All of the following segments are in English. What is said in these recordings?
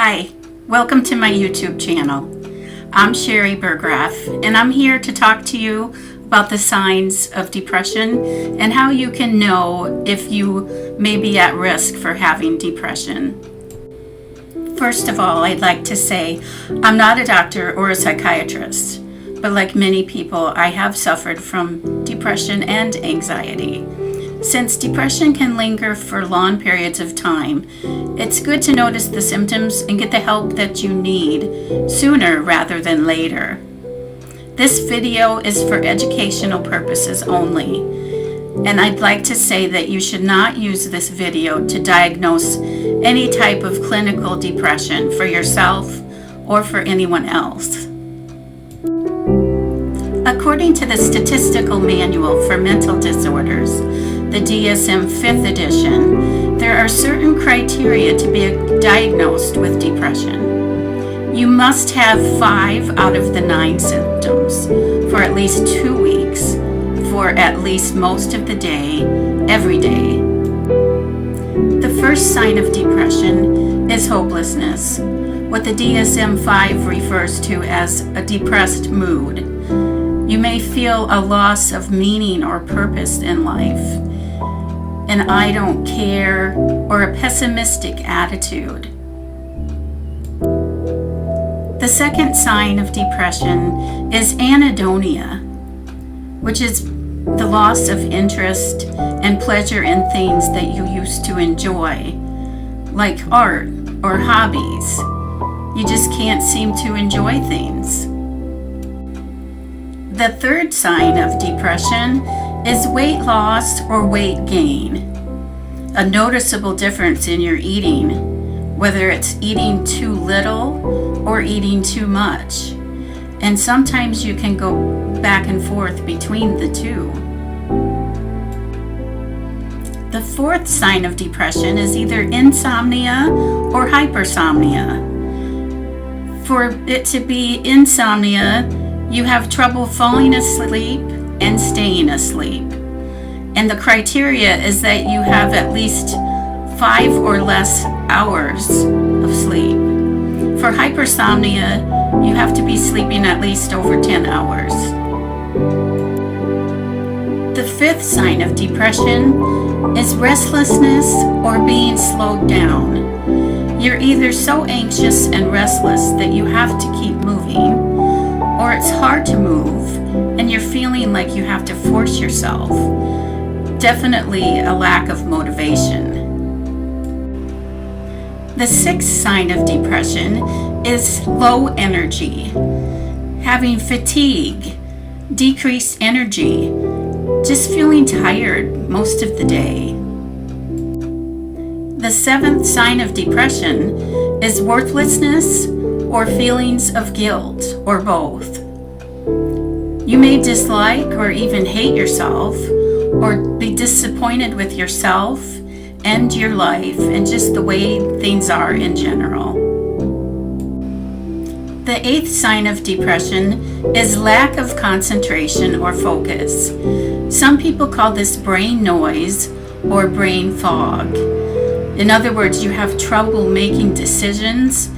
Hi, welcome to my YouTube channel. I'm Sherry Burgraff, and I'm here to talk to you about the signs of depression and how you can know if you may be at risk for having depression. First of all, I'd like to say I'm not a doctor or a psychiatrist, but like many people, I have suffered from depression and anxiety. Since depression can linger for long periods of time, it's good to notice the symptoms and get the help that you need sooner rather than later. This video is for educational purposes only, and I'd like to say that you should not use this video to diagnose any type of clinical depression for yourself or for anyone else. According to the Statistical Manual for Mental Disorders, the DSM 5th edition, there are certain criteria to be diagnosed with depression. You must have 5 out of the 9 symptoms for at least 2 weeks, for at least most of the day, every day. The first sign of depression is hopelessness, what the DSM-5 refers to as a depressed mood. You may feel a loss of meaning or purpose in life, an I don't care, or a pessimistic attitude. The second sign of depression is anhedonia, which is the loss of interest and pleasure in things that you used to enjoy, like art or hobbies. You just can't seem to enjoy things. The third sign of depression is weight loss or weight gain, a noticeable difference in your eating, whether it's eating too little or eating too much, and sometimes you can go back and forth between the two. The fourth sign of depression is either insomnia or hypersomnia. For it to be insomnia, you have trouble falling asleep and staying asleep. And the criteria is that you have at least 5 or less hours of sleep. For hypersomnia, you have to be sleeping at least over 10 hours. The fifth sign of depression is restlessness or being slowed down. You're either so anxious and restless that you have to keep moving, or it's hard to move and you're feeling like you have to force yourself. Definitely a lack of motivation. The sixth sign of depression is low energy, having fatigue, decreased energy, just feeling tired most of the day. The seventh sign of depression is worthlessness or feelings of guilt, or both. You may dislike or even hate yourself, or be disappointed with yourself and your life and just the way things are in general. The eighth sign of depression is lack of concentration or focus. Some people call this brain noise or brain fog. In other words, you have trouble making decisions,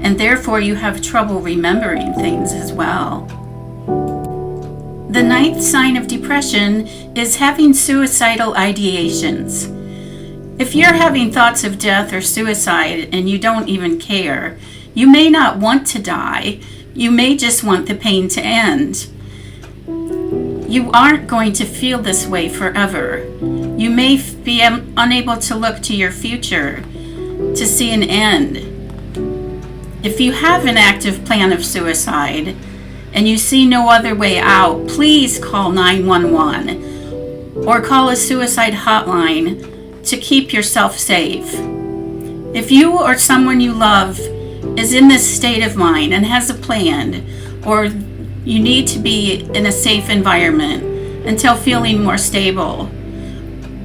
and therefore you have trouble remembering things as well. The ninth sign of depression is having suicidal ideations. If you're having thoughts of death or suicide and you don't even care, you may not want to die. You may just want the pain to end. You aren't going to feel this way forever. You may be unable to look to your future to see an end. If you have an active plan of suicide and you see no other way out, please call 911 or call a suicide hotline to keep yourself safe. If you or someone you love is in this state of mind and has a plan, or you need to be in a safe environment until feeling more stable,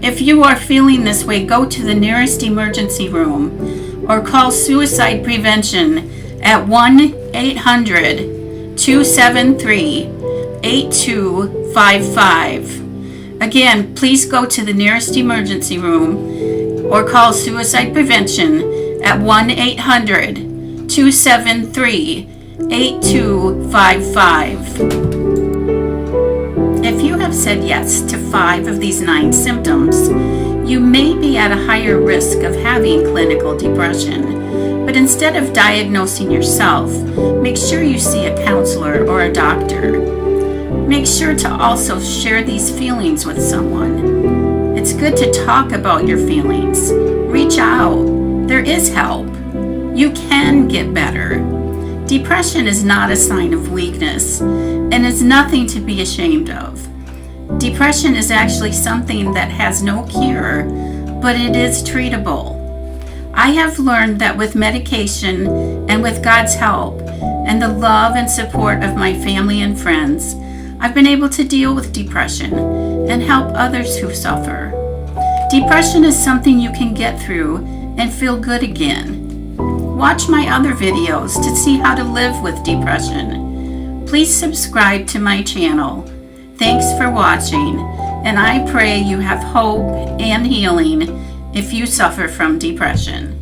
if you are feeling this way, go to the nearest emergency room or call suicide prevention at 1-800-273-8255. Again, please go to the nearest emergency room or call suicide prevention at 1-800 273-8255. If you have said yes to 5 of these 9 symptoms, you may be at a higher risk of having clinical depression. But instead of diagnosing yourself, make sure you see a counselor or a doctor. Make sure to also share these feelings with someone. It's good to talk about your feelings. Reach out. There is help. You can get better. Depression is not a sign of weakness and is nothing to be ashamed of. Depression is actually something that has no cure, but it is treatable. I have learned that with medication and with God's help and the love and support of my family and friends, I've been able to deal with depression and help others who suffer. Depression is something you can get through and feel good again. Watch my other videos to see how to live with depression. Please subscribe to my channel. Thanks for watching, and I pray you have hope and healing if you suffer from depression.